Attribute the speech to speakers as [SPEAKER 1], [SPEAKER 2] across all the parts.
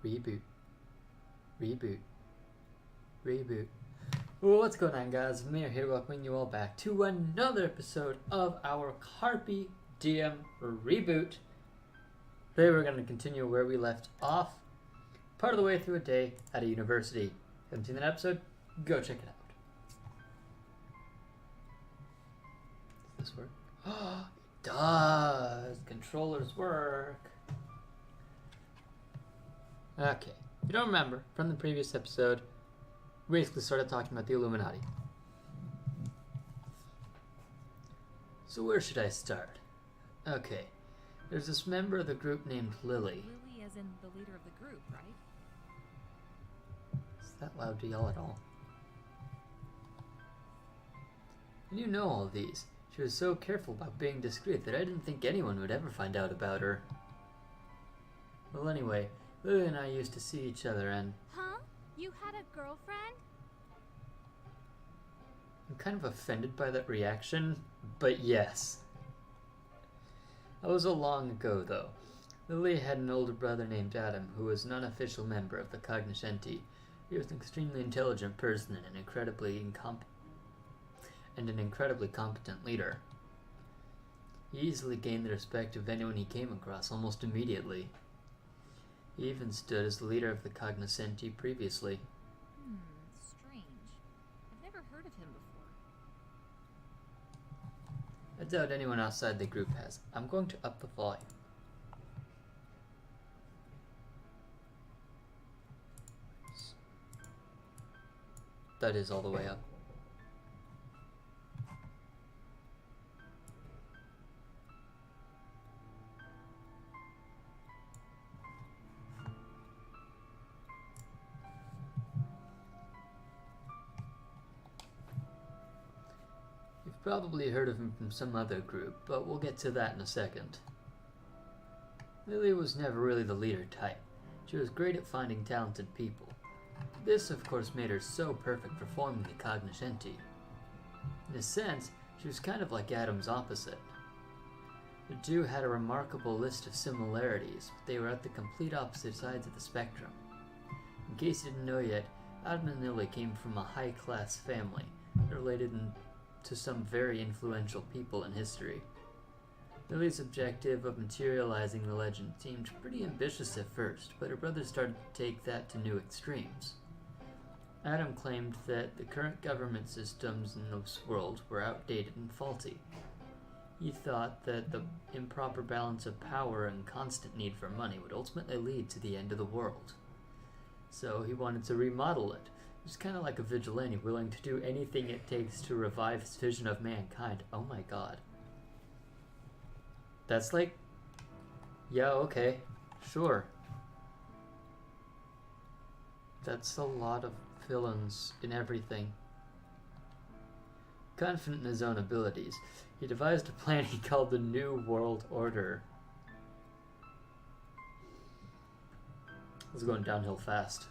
[SPEAKER 1] Reboot. Reboot. Reboot. What's going on, guys? Mir here, welcoming you all back to another episode of our Carpe Diem Reboot. Today we're going to continue where we left off, part of the way through a day at a university. Haven't seen that episode? Go check it out. Does this work? Oh, it does! Controllers work. Okay. If you don't remember, from the previous episode, we basically started talking about the Illuminati. So where should I start? Okay. There's this member of the group named Lily.
[SPEAKER 2] Lily as in the leader of the group, right?
[SPEAKER 1] Is that loud to y'all at all? And you know all these. She was so careful about being discreet that I didn't think anyone would ever find out about her. Well, anyway, Lily and I used to see each other, and
[SPEAKER 3] Huh? You had a girlfriend?
[SPEAKER 1] I'm kind of offended by that reaction, but yes. That was a long ago, though. Lily had an older brother named Adam, who was an unofficial member of the Cognoscenti. He was an extremely intelligent person and an incredibly competent leader. He easily gained the respect of anyone he came across almost immediately. He even stood as the leader of the Cognoscenti previously.
[SPEAKER 2] Strange. I've never heard of him before.
[SPEAKER 1] I doubt anyone outside the group has. I'm going to up the volume. That is all the way up. You've probably heard of him from some other group, but we'll get to that in a second. Lily was never really the leader type. She was great at finding talented people. This, of course, made her so perfect for forming the Cognoscenti. In a sense, she was kind of like Adam's opposite. The two had a remarkable list of similarities, but they were at the complete opposite sides of the spectrum. In case you didn't know yet, Adam and Lily came from a high-class family, related to some very influential people in history. Lily's objective of materializing the legend seemed pretty ambitious at first, but her brother started to take that to new extremes. Adam claimed that the current government systems in this world were outdated and faulty. He thought that the improper balance of power and constant need for money would ultimately lead to the end of the world. So he wanted to remodel it. He was kind of like a vigilante, willing to do anything it takes to revive his vision of mankind. Oh my god. That's like... yeah, okay. Sure. That's a lot of villains in everything. Confident in his own abilities, he devised a plan he called the New World Order. This is going downhill fast.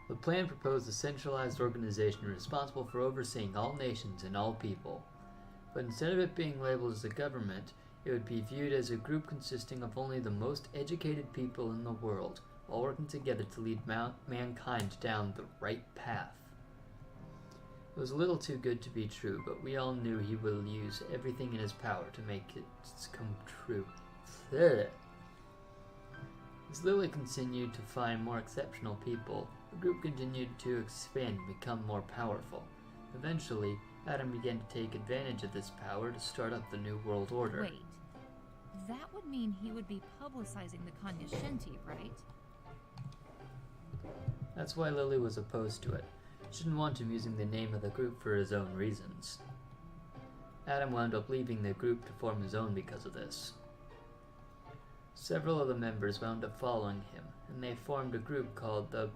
[SPEAKER 1] The plan proposed a centralized organization responsible for overseeing all nations and all people. But instead of it being labeled as a government, it would be viewed as a group consisting of only the most educated people in the world, all working together to lead mankind down the right path. It was a little too good to be true, but we all knew he will use everything in his power to make it come true. As Lily continued to find more exceptional people, the group continued to expand and become more powerful. Eventually, Adam began to take advantage of this power to start up the New World Order.
[SPEAKER 2] Wait. That would mean he would be publicizing the Cognoscenti, right?
[SPEAKER 1] That's why Lily was opposed to it. She didn't want him using the name of the group for his own reasons. Adam wound up leaving the group to form his own because of this. Several of the members wound up following him, and they formed a group called the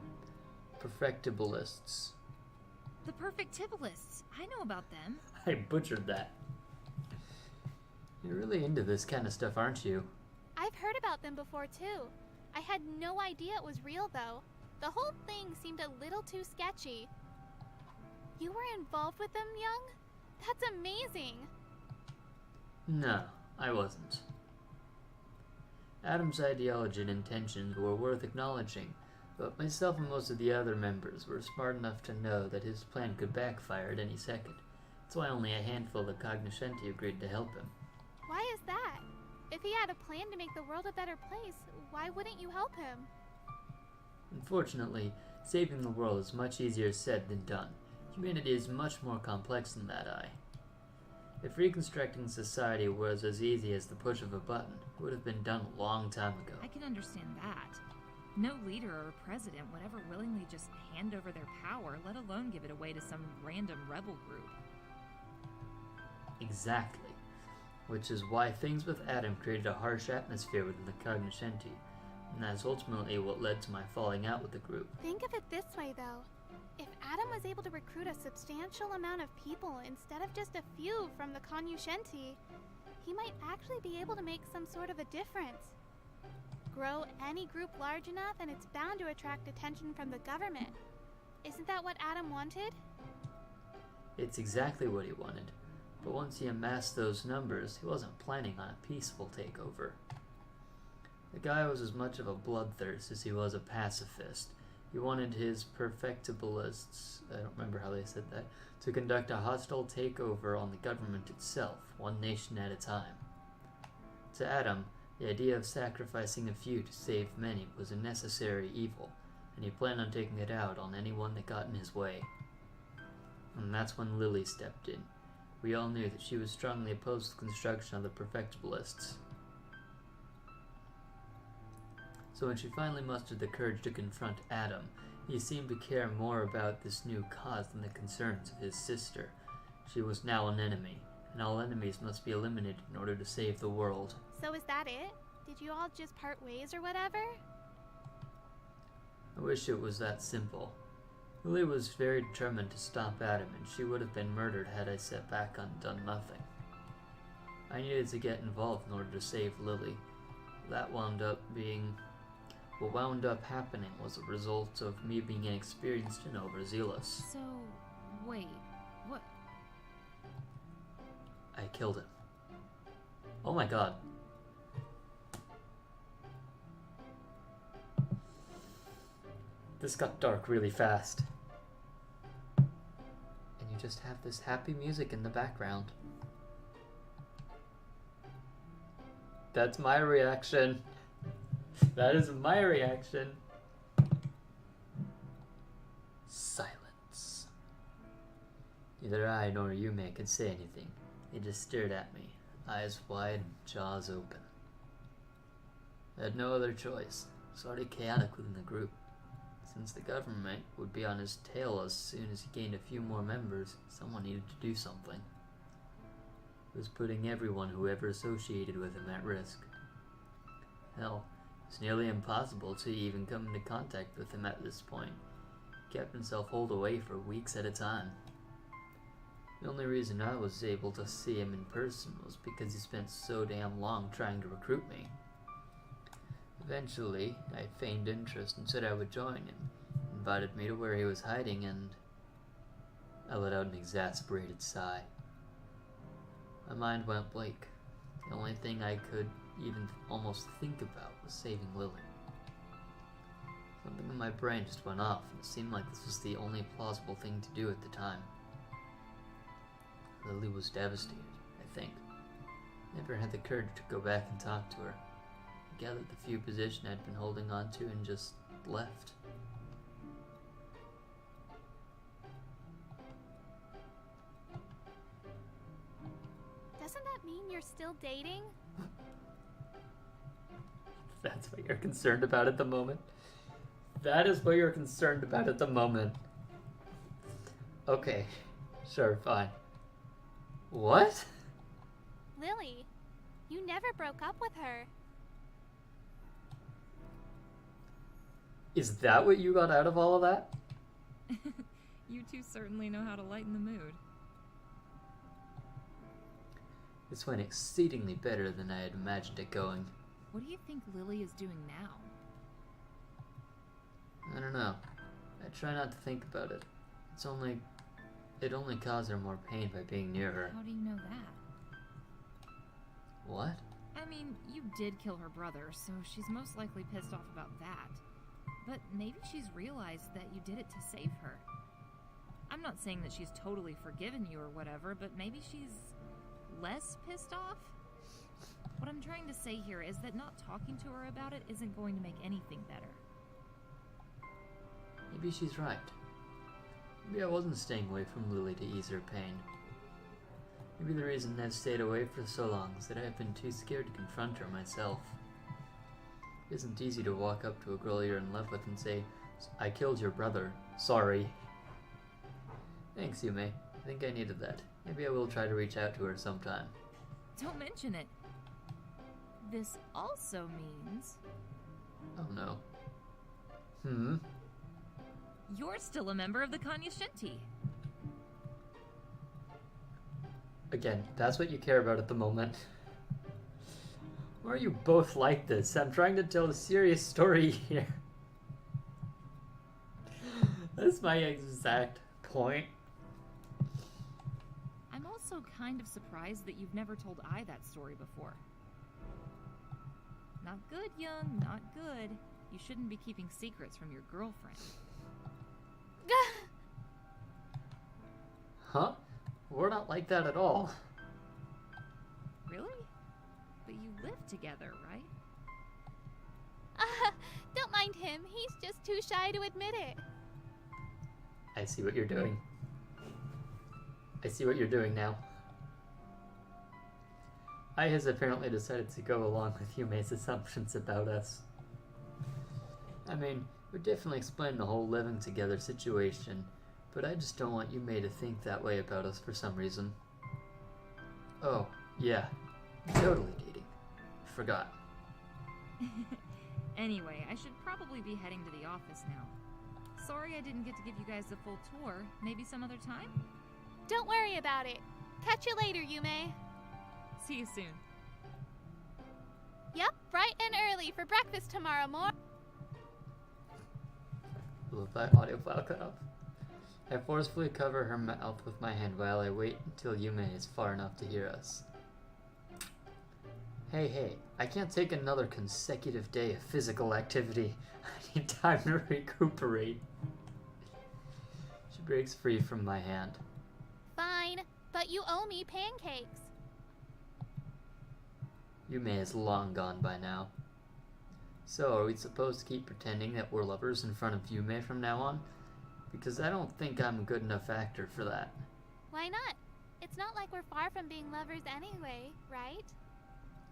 [SPEAKER 1] Perfectibilists.
[SPEAKER 2] The Perfectibilists. I know about them.
[SPEAKER 1] I butchered that. You're really into this kind of stuff, aren't you?
[SPEAKER 3] I've heard about them before too. I had no idea it was real though. The whole thing seemed a little too sketchy. You were involved with them, Young? That's amazing.
[SPEAKER 1] No, I wasn't. Adam's ideology and intentions were worth acknowledging, but myself and most of the other members were smart enough to know that his plan could backfire at any second. That's why only a handful of the cognoscenti agreed to help him.
[SPEAKER 3] Why is that? If he had a plan to make the world a better place, why wouldn't you help him?
[SPEAKER 1] Unfortunately, saving the world is much easier said than done. Humanity is much more complex than that, If reconstructing society was as easy as the push of a button, it would have been done a long time ago.
[SPEAKER 2] I can understand that. No leader or president would ever willingly just hand over their power, let alone give it away to some random rebel group.
[SPEAKER 1] Exactly. Which is why things with Adam created a harsh atmosphere within the cognoscenti, and that's ultimately what led to my falling out with the group.
[SPEAKER 3] Think of it this way, though. If Adam was able to recruit a substantial amount of people instead of just a few from the cognoscenti, he might actually be able to make some sort of a difference. Grow any group large enough and it's bound to attract attention from the government. Isn't that what Adam wanted?
[SPEAKER 1] It's exactly what he wanted, but once he amassed those numbers, he wasn't planning on a peaceful takeover. The guy was as much of a bloodthirst as he was a pacifist. He wanted his perfectibilists, I don't remember how they said that, to conduct a hostile takeover on the government itself, one nation at a time. To Adam, the idea of sacrificing a few to save many was a necessary evil, and he planned on taking it out on anyone that got in his way. And that's when Lily stepped in. We all knew that she was strongly opposed to the construction of the perfectibilists. So when she finally mustered the courage to confront Adam, he seemed to care more about this new cause than the concerns of his sister. She was now an enemy, and all enemies must be eliminated in order to save the world.
[SPEAKER 3] So is that it? Did you all just part ways or whatever?
[SPEAKER 1] I wish it was that simple. Lily was very determined to stop Adam, and she would have been murdered had I sat back and done nothing. I needed to get involved in order to save Lily. What wound up happening was a result of me being inexperienced and overzealous.
[SPEAKER 2] So, wait, what?
[SPEAKER 1] I killed him. Oh my god. This got dark really fast. And you just have this happy music in the background. That's my reaction. That is my reaction. Silence. Neither I nor Yume could say anything. He just stared at me, eyes wide, jaws open. I had no other choice. It was already chaotic within the group. Since the government would be on his tail as soon as he gained a few more members, someone needed to do something. It was putting everyone who ever associated with him at risk. Hell, it's nearly impossible to even come into contact with him at this point. He kept himself holed away for weeks at a time. The only reason I was able to see him in person was because he spent so damn long trying to recruit me. Eventually, I feigned interest and said I would join him, invited me to where he was hiding, and I let out an exasperated sigh. My mind went blank. The only thing I could even almost think about was saving Lily. Something in my brain just went off, and it seemed like this was the only plausible thing to do at the time. Lily was devastated, I think. Never had the courage to go back and talk to her. I gathered the few positions I'd been holding on to and just left.
[SPEAKER 3] Doesn't that mean you're still dating?
[SPEAKER 1] That's what you're concerned about at the moment? That is what you're concerned about at the moment. Okay, sure, fine. What?
[SPEAKER 3] Lily, you never broke up with her.
[SPEAKER 1] Is that what you got out of all of that?
[SPEAKER 2] You two certainly know how to lighten the mood.
[SPEAKER 1] This went exceedingly better than I had imagined it going.
[SPEAKER 2] What do you think Lily is doing now?
[SPEAKER 1] I don't know. I try not to think about it. It only caused her more pain by being near her.
[SPEAKER 2] How do you know that?
[SPEAKER 1] What?
[SPEAKER 2] I mean, you did kill her brother, so she's most likely pissed off about that. But maybe she's realized that you did it to save her. I'm not saying that she's totally forgiven you or whatever, but maybe she's less pissed off? What I'm trying to say here is that not talking to her about it isn't going to make anything better.
[SPEAKER 1] Maybe she's right. Maybe I wasn't staying away from Lily to ease her pain. Maybe the reason I've stayed away for so long is that I've been too scared to confront her myself. It isn't easy to walk up to a girl you're in love with and say, "I killed your brother. Sorry." Thanks, Yume. I think I needed that. Maybe I will try to reach out to her sometime.
[SPEAKER 2] Don't mention it. This also means...
[SPEAKER 1] Oh no.
[SPEAKER 2] You're still a member of the Kanyashinti.
[SPEAKER 1] Again, that's what you care about at the moment. Why are you both like this? I'm trying to tell a serious story here. That's my exact point.
[SPEAKER 2] I'm also kind of surprised that you've never told I that story before. Not good, Young, not good. You shouldn't be keeping secrets from your girlfriend.
[SPEAKER 1] Huh? We're not like that at all.
[SPEAKER 2] Really? But you live together, right?
[SPEAKER 3] Don't mind him. He's just too shy to admit it.
[SPEAKER 1] I see what you're doing. I see what you're doing now. I has apparently decided to go along with Yume's assumptions about us. I mean, it would definitely explain the whole living together situation, but I just don't want Yume to think that way about us for some reason. Oh, yeah. Totally dating. Forgot.
[SPEAKER 2] Anyway, I should probably be heading to the office now. Sorry I didn't get to give you guys the full tour. Maybe some other time?
[SPEAKER 3] Don't worry about it. Catch you later, Yume.
[SPEAKER 2] See you soon.
[SPEAKER 3] Yep, bright and early for breakfast tomorrow morning.
[SPEAKER 1] Will that audio file cut off? I forcefully cover her mouth with my hand while I wait until Yume is far enough to hear us. Hey, I can't take another consecutive day of physical activity. I need time to recuperate. She breaks free from my hand.
[SPEAKER 3] Fine, but you owe me pancakes.
[SPEAKER 1] Yume is long gone by now. So, are we supposed to keep pretending that we're lovers in front of Yume from now on? Because I don't think I'm a good enough actor for that.
[SPEAKER 3] Why not? It's not like we're far from being lovers anyway, right?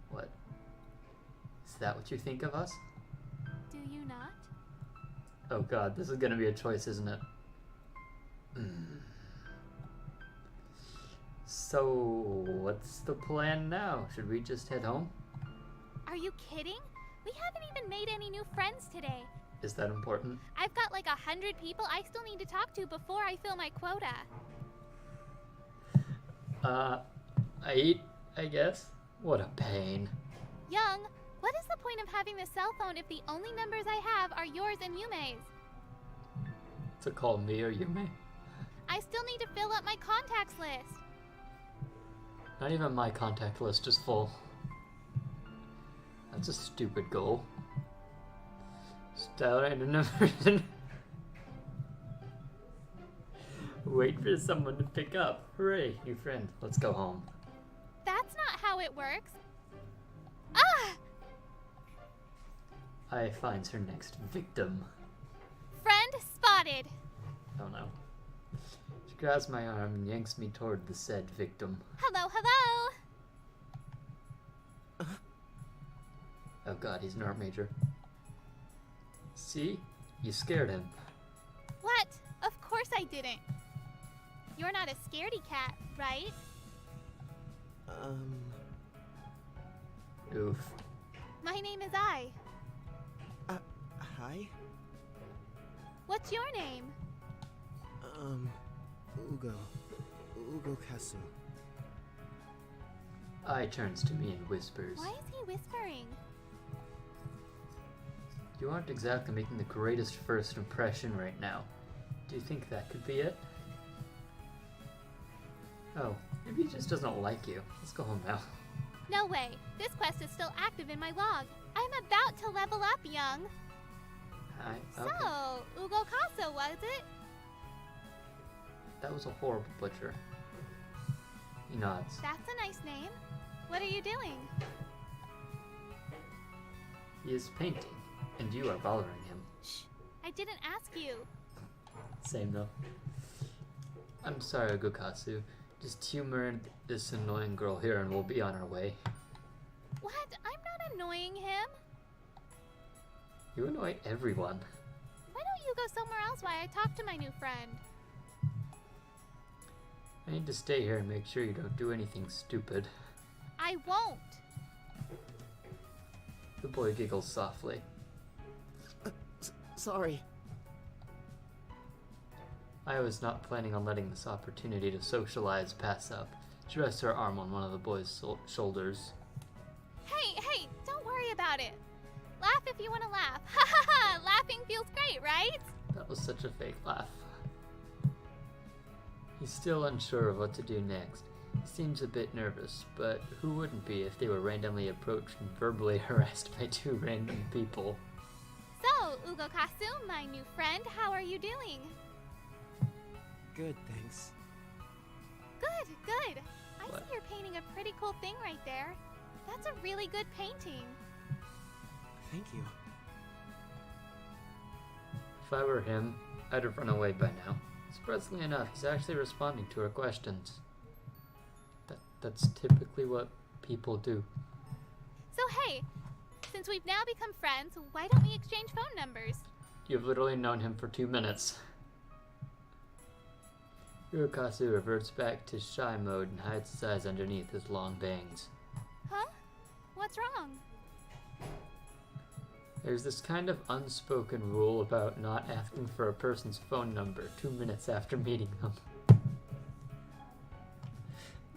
[SPEAKER 1] What? Is that what you think of us?
[SPEAKER 3] Do you not?
[SPEAKER 1] Oh god, this is gonna be a choice, isn't it? So, what's the plan now? Should we just head home?
[SPEAKER 3] Are you kidding? We haven't even made any new friends today.
[SPEAKER 1] Is that important?
[SPEAKER 3] I've got like 100 people I still need to talk to before I fill my quota.
[SPEAKER 1] I guess? What a pain.
[SPEAKER 3] Young, what is the point of having the cell phone if the only numbers I have are yours and Yume's?
[SPEAKER 1] To call me or Yume?
[SPEAKER 3] I still need to fill up my contacts list.
[SPEAKER 1] Not even my contact list is full. That's a stupid goal. Style random numbers. Wait for someone to pick up. Hooray, new friend. Let's go home.
[SPEAKER 3] That's not how it works. Ah!
[SPEAKER 1] I finds her next victim.
[SPEAKER 3] Friend spotted.
[SPEAKER 1] Oh no. She grabs my arm and yanks me toward the said victim.
[SPEAKER 3] Hello.
[SPEAKER 1] Oh god, he's an art major. See? You scared him.
[SPEAKER 3] What? Of course I didn't. You're not a scaredy cat, right?
[SPEAKER 1] Oof.
[SPEAKER 3] My name is I.
[SPEAKER 4] Hi?
[SPEAKER 3] What's your name?
[SPEAKER 4] Ugo Kasu.
[SPEAKER 1] I turns to me and whispers.
[SPEAKER 3] Why is he whispering?
[SPEAKER 1] You aren't exactly making the greatest first impression right now. Do you think that could be it? Oh, maybe he just doesn't like you. Let's go home now.
[SPEAKER 3] No way. This quest is still active in my log. I'm about to level up, young.
[SPEAKER 1] Okay.
[SPEAKER 3] So, Ugo Caso, was it?
[SPEAKER 1] That was a horrible butcher. He nods.
[SPEAKER 3] That's a nice name. What are you doing?
[SPEAKER 1] He is painting, and you are bothering him.
[SPEAKER 3] Shh. I didn't ask you.
[SPEAKER 1] Same though. I'm sorry, Gokatsu. Just humor this annoying girl here and we'll be on our way.
[SPEAKER 3] What? I'm not annoying him.
[SPEAKER 1] You annoy everyone.
[SPEAKER 3] Why don't you go somewhere else while I talk to my new friend?
[SPEAKER 1] I need to stay here and make sure you don't do anything stupid.
[SPEAKER 3] I won't.
[SPEAKER 1] The boy giggles softly.
[SPEAKER 4] Sorry.
[SPEAKER 1] I was not planning on letting this opportunity to socialize pass up. She rests her arm on one of the boy's shoulders.
[SPEAKER 3] Hey, don't worry about it. Laugh if you want to laugh. Ha ha ha! Laughing feels great, right?
[SPEAKER 1] That was such a fake laugh. He's still unsure of what to do next. He seems a bit nervous, but who wouldn't be if they were randomly approached and verbally harassed by two random people?
[SPEAKER 3] So, Ugo Kasu, my new friend, how are you doing?
[SPEAKER 4] Good, thanks.
[SPEAKER 3] Good. I
[SPEAKER 1] What?
[SPEAKER 3] see you're painting a pretty cool thing right there. That's a really good painting.
[SPEAKER 4] Thank you.
[SPEAKER 1] If I were him, I'd have run away by now. Surprisingly enough, he's actually responding to her questions. That's typically what people do.
[SPEAKER 3] So hey, since we've now become friends, why don't we exchange phone numbers?
[SPEAKER 1] You've literally known him for 2 minutes. Hirokazu reverts back to shy mode and hides his eyes underneath his long bangs.
[SPEAKER 3] Huh? What's wrong?
[SPEAKER 1] There's this kind of unspoken rule about not asking for a person's phone number 2 minutes after meeting them.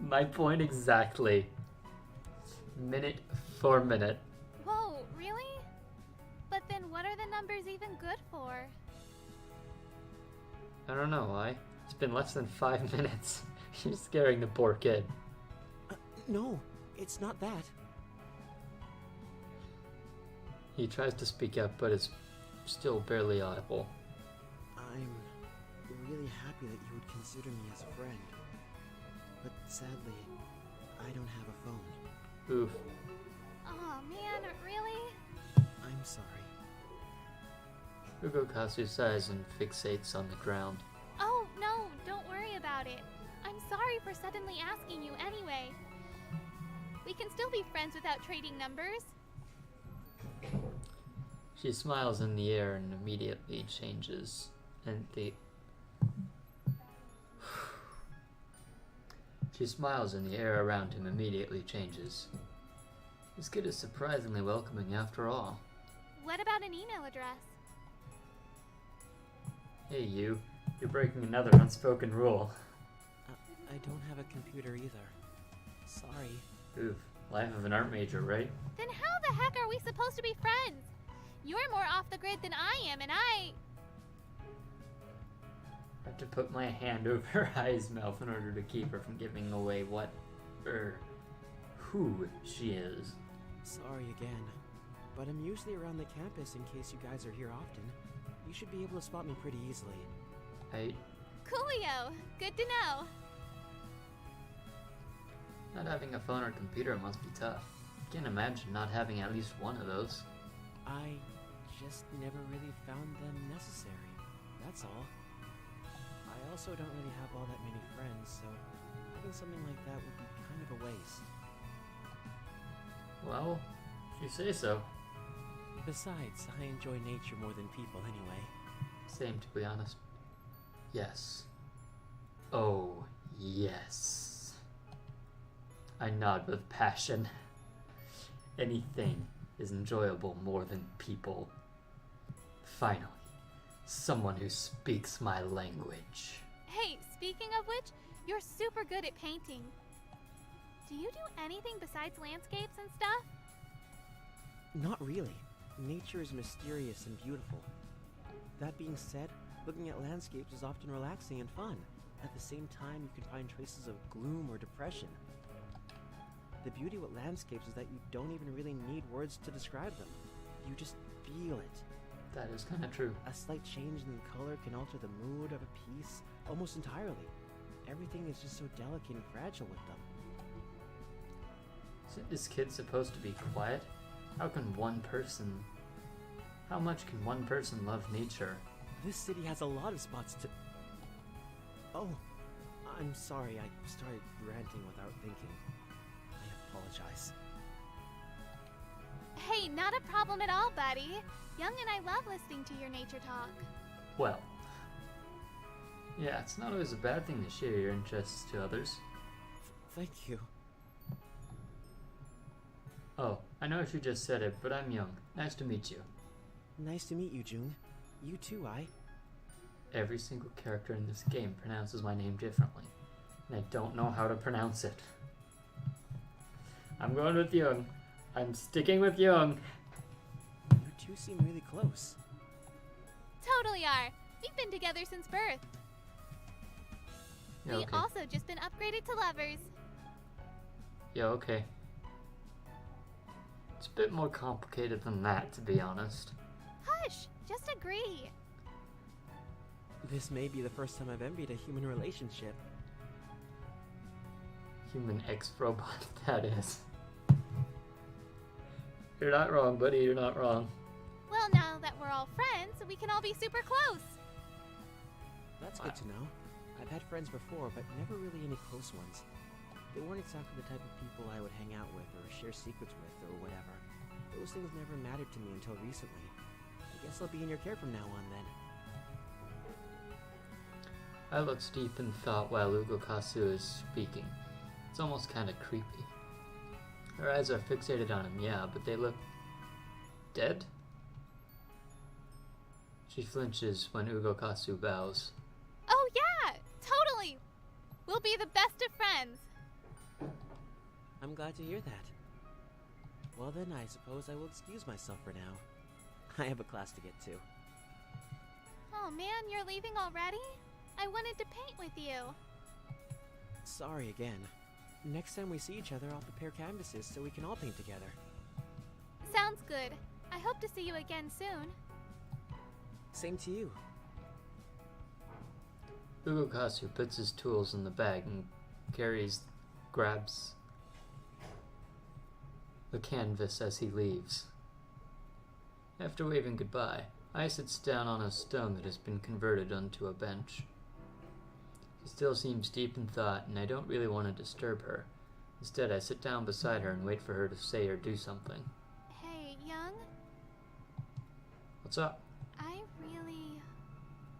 [SPEAKER 1] My point exactly. Minute for minute.
[SPEAKER 3] Whoa, really? But then what are the numbers even good for?
[SPEAKER 1] I don't know why. It's been less than 5 minutes. You're scaring the poor kid.
[SPEAKER 4] No, it's not that.
[SPEAKER 1] He tries to speak up, but is still barely audible.
[SPEAKER 4] I'm really happy that you would consider me as a friend. But sadly, I don't have a phone.
[SPEAKER 1] Oof.
[SPEAKER 3] Oh man, really?
[SPEAKER 4] I'm sorry.
[SPEAKER 1] Ugokasu sighs and fixates on the ground.
[SPEAKER 3] Oh no, don't worry about it. I'm sorry for suddenly asking you anyway. We can still be friends without trading numbers.
[SPEAKER 1] She smiles in the air and immediately changes. She smiles and the air around him immediately changes. This kid is surprisingly welcoming after all.
[SPEAKER 3] What about an email address?
[SPEAKER 1] Hey you, you're breaking another unspoken rule.
[SPEAKER 4] I don't have a computer either. Sorry.
[SPEAKER 1] Oof, life of an art major, right?
[SPEAKER 3] Then how the heck are we supposed to be friends? You're more off the grid than I am, and I
[SPEAKER 1] have to put my hand over Ai's mouth in order to keep her from giving away who she is.
[SPEAKER 4] Sorry again. But I'm usually around the campus in case you guys are here often. You should be able to spot me pretty easily.
[SPEAKER 3] Coolio. Good to know.
[SPEAKER 1] Not having a phone or computer must be tough. Can't imagine not having at least one of those.
[SPEAKER 4] I just never really found them necessary. That's all. I also don't really have all that many friends, so having something like that would be kind of a waste.
[SPEAKER 1] Well, if you say so.
[SPEAKER 4] Besides, I enjoy nature more than people anyway.
[SPEAKER 1] Same, to be honest. Yes. Oh, yes. I nod with passion. Anything is enjoyable more than people. Finally, someone who speaks my language.
[SPEAKER 3] Hey, speaking of which, you're super good at painting. Do you do anything besides landscapes and stuff?
[SPEAKER 4] Not really. Nature is mysterious and beautiful. That being said, looking at landscapes is often relaxing and fun. At the same time, you can find traces of gloom or depression. The beauty with landscapes is that you don't even really need words to describe them. You just feel it.
[SPEAKER 1] That is kind of true.
[SPEAKER 4] A slight change in color can alter the mood of a piece almost entirely. Everything is just so delicate and fragile with them.
[SPEAKER 1] Isn't this kid supposed to be quiet? How much can one person love nature?
[SPEAKER 4] This city has a lot of spots to... Oh, I'm sorry, I started ranting without thinking. I apologize.
[SPEAKER 3] Hey, not a problem at all, buddy. Young and I love listening to your nature talk.
[SPEAKER 1] Well, yeah, it's not always a bad thing to share your interests to others.
[SPEAKER 4] Thank you.
[SPEAKER 1] Oh, I know she just said it, but I'm Young. Nice to meet you.
[SPEAKER 4] Nice to meet you, Jung. You too,
[SPEAKER 1] Every single character in this game pronounces my name differently, and I don't know how to pronounce it. I'm going with Young. I'm sticking with Young.
[SPEAKER 4] You two seem really close.
[SPEAKER 3] Totally are. We've been together since birth.
[SPEAKER 1] Yeah,
[SPEAKER 3] We
[SPEAKER 1] okay.
[SPEAKER 3] also just been upgraded to lovers.
[SPEAKER 1] Yeah, okay. It's a bit more complicated than that, to be honest.
[SPEAKER 3] Hush! Just agree.
[SPEAKER 4] This may be the first time I've envied a human relationship.
[SPEAKER 1] Human ex-robot, that is. You're not wrong, buddy, you're not wrong.
[SPEAKER 3] Well, now that we're all friends, we can all be super close.
[SPEAKER 4] That's good to know. I've had friends before, but never really any close ones. They weren't exactly the type of people I would hang out with or share secrets with or whatever. Those things never mattered to me until recently. I guess I'll be in your care from now on then.
[SPEAKER 1] I looked deep in thought while Ugo Kasu is speaking. It's almost kind of creepy. Her eyes are fixated on him, yeah, but they look... dead? She flinches when Ugo Kasu bows.
[SPEAKER 3] Oh yeah! Totally! We'll be the best of friends.
[SPEAKER 4] I'm glad to hear that. Well then, I suppose I will excuse myself for now. I have a class to get to.
[SPEAKER 3] Oh man, you're leaving already? I wanted to paint with you.
[SPEAKER 4] Sorry again. Next time we see each other, I'll prepare canvases so we can all paint together.
[SPEAKER 3] Sounds good. I hope to see you again soon.
[SPEAKER 4] Same to you.
[SPEAKER 1] Ugo Kasu puts his tools in the bag and grabs the canvas as he leaves. After waving goodbye, I sits down on a stone that has been converted onto a bench. She still seems deep in thought, and I don't really want to disturb her. Instead, I sit down beside her and wait for her to say or do something.
[SPEAKER 3] Hey, Young,
[SPEAKER 1] What's up?
[SPEAKER 3] I really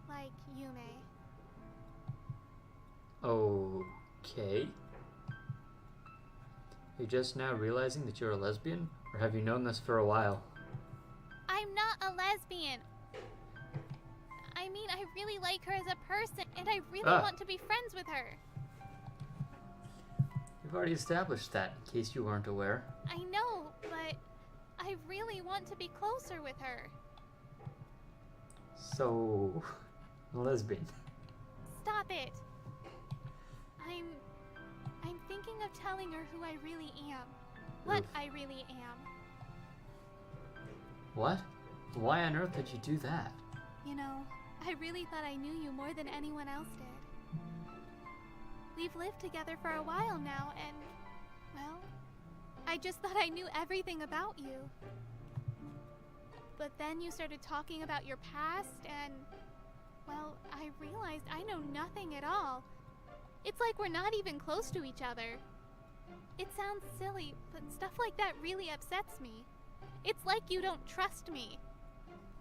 [SPEAKER 3] like Yume.
[SPEAKER 1] Okay. You're just now realizing that you're a lesbian? Or have you known this for a while?
[SPEAKER 3] I'm not a lesbian. I mean, I really like her as a person, and I really want to be friends with her.
[SPEAKER 1] You've already established that, in case you weren't aware.
[SPEAKER 3] I know, but I really want to be closer with her.
[SPEAKER 1] So... a lesbian.
[SPEAKER 3] Stop it. I'm thinking of telling her who I really am. What
[SPEAKER 1] Oof.
[SPEAKER 3] I really am.
[SPEAKER 1] What? Why on earth did you do that?
[SPEAKER 3] You know, I really thought I knew you more than anyone else did. We've lived together for a while now, and, well, I just thought I knew everything about you. But then you started talking about your past, and, well, I realized I know nothing at all. It's like we're not even close to each other. It sounds silly, but stuff like that really upsets me. It's like you don't trust me.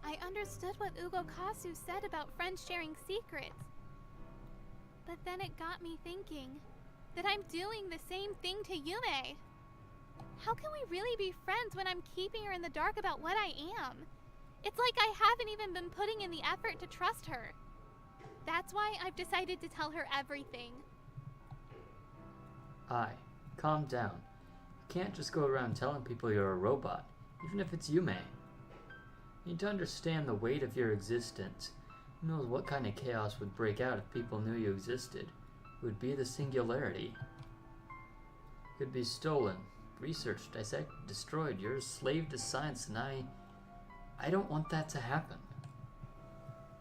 [SPEAKER 3] I understood what Ugo Kasu said about friends sharing secrets. But then it got me thinking that I'm doing the same thing to Yume. How can we really be friends when I'm keeping her in the dark about what I am? It's like I haven't even been putting in the effort to trust her. That's why I've decided to tell her everything.
[SPEAKER 1] Calm down. You can't just go around telling people you're a robot, even if it's Yume. You need to understand the weight of your existence. Who knows what kind of chaos would break out if people knew you existed? It would be the singularity. You could be stolen, researched, dissected, destroyed. You're a slave to science, and I don't want that to happen.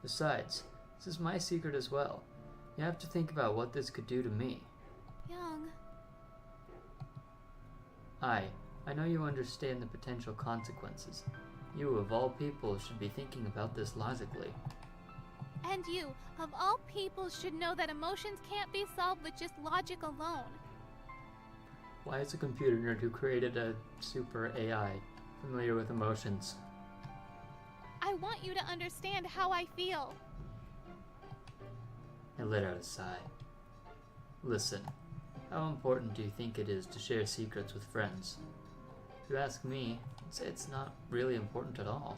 [SPEAKER 1] Besides, this is my secret as well. You have to think about what this could do to me.
[SPEAKER 3] Young.
[SPEAKER 1] I know you understand the potential consequences. You, of all people, should be thinking about this logically.
[SPEAKER 3] And you, of all people, should know that emotions can't be solved with just logic alone.
[SPEAKER 1] Why is a computer nerd who created a super AI familiar with emotions?
[SPEAKER 3] I want you to understand how I feel.
[SPEAKER 1] I let out a sigh. Listen, how important do you think it is to share secrets with friends? If you ask me, I'd say it's not really important at all.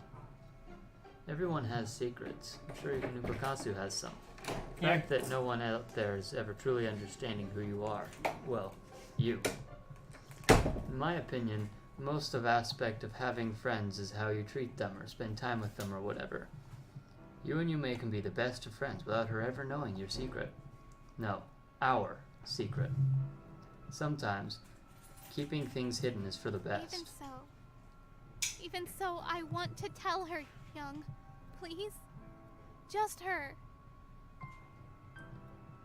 [SPEAKER 1] Everyone has secrets. I'm sure even Ubakasu has some. The fact that no one out there is ever truly understanding who you are. Well, you. In my opinion, the most of aspect of having friends is how you treat them or spend time with them or whatever. You and Yume can be the best of friends without her ever knowing your secret. No, our secret. Sometimes, keeping things hidden is for the best.
[SPEAKER 3] Even so, I want to tell her, Young. Please? Just her.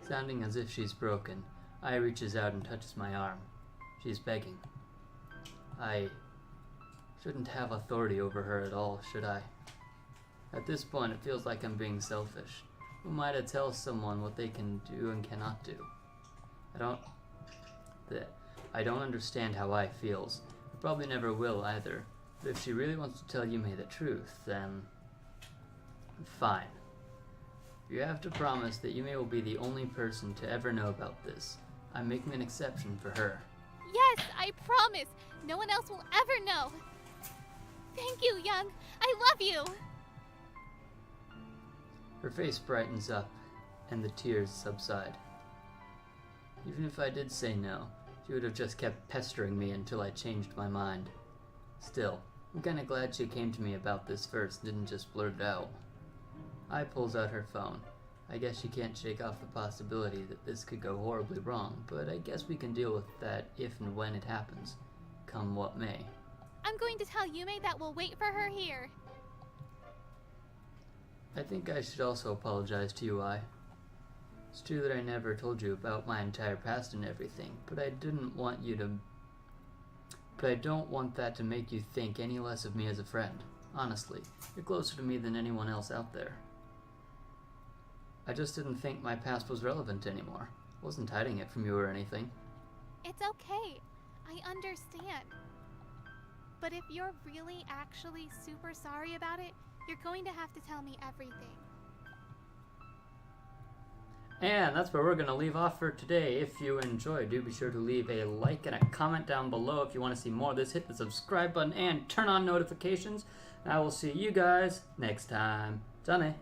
[SPEAKER 1] Sounding as if she's broken, Ai reaches out and touches my arm. She's begging. I shouldn't have authority over her at all, should I? At this point, it feels like I'm being selfish. Who am I to tell someone what they can do and cannot do? I don't understand how Ai feels. I probably never will either. But if she really wants to tell Yume the truth, then fine. You have to promise that Yume will be the only person to ever know about this. I'm making an exception for her.
[SPEAKER 3] Yes, I promise. No one else will ever know. Thank you, Young. I love you.
[SPEAKER 1] Her face brightens up, and the tears subside. Even if I did say no, she would have just kept pestering me until I changed my mind. Still, I'm kinda glad she came to me about this first and didn't just blurt it out. Ai pulls out her phone. I guess she can't shake off the possibility that this could go horribly wrong, but I guess we can deal with that if and when it happens, come what may.
[SPEAKER 3] I'm going to tell Yume that we'll wait for her here.
[SPEAKER 1] I think I should also apologize to you, Ai. It's true that I never told you about my entire past and everything, but I don't want that to make you think any less of me as a friend. Honestly, you're closer to me than anyone else out there. I just didn't think my past was relevant anymore. I wasn't hiding it from you or anything.
[SPEAKER 3] It's okay. I understand. But if you're really actually super sorry about it, you're going to have to tell me everything.
[SPEAKER 1] And that's where we're going to leave off for today. If you enjoyed, do be sure to leave a like and a comment down below. If you want to see more of this, hit the subscribe button and turn on notifications. And I will see you guys next time. Done.